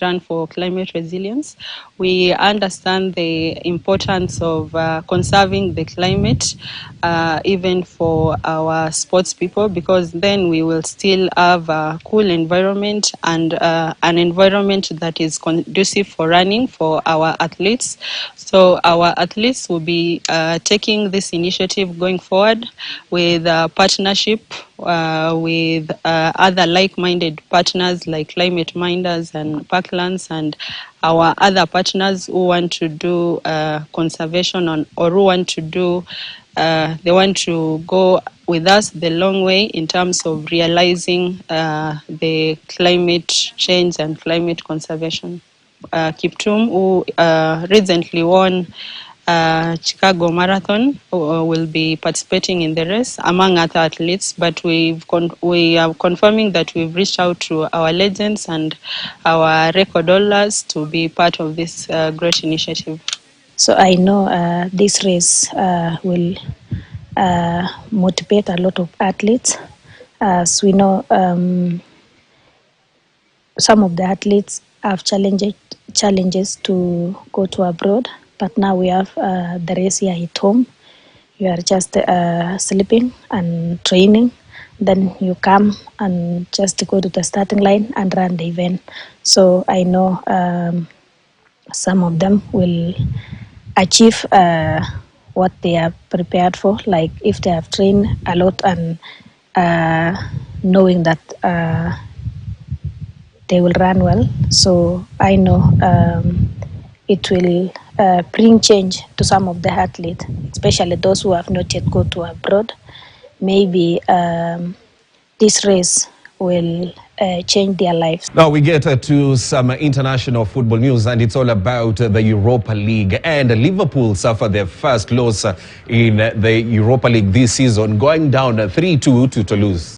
run for climate resilience. We understand the importance of conserving the climate, even for our sports people, because then we will still have a cool environment and an environment that is conducive for running for our athletes. So our athletes will be taking this initiative going forward with partnership with other like-minded partners like Climate Minders and Parklands and our other partners who want to do conservation or who want to do, they want to go with us the long way in terms of realizing the climate change and climate conservation. Kiptum, who recently won Chicago Marathon, will be participating in the race among other athletes, but we are confirming that we've reached out to our legends and our record holders to be part of this great initiative. So I know this race will motivate a lot of athletes. As we know, some of the athletes have challenges to go to abroad, but now we have the race here at home. You are just sleeping and training, then you come and just go to the starting line and run the event. So I know some of them will achieve what they are prepared for, like if they have trained a lot and knowing that they will run well. So I know it will bring change to some of the athletes, especially those who have not yet gone to abroad. Maybe this race will change their lives. Now we get to some international football news, and it's all about the Europa League. And Liverpool suffered their first loss in the Europa League this season, going down 3-2 to Toulouse.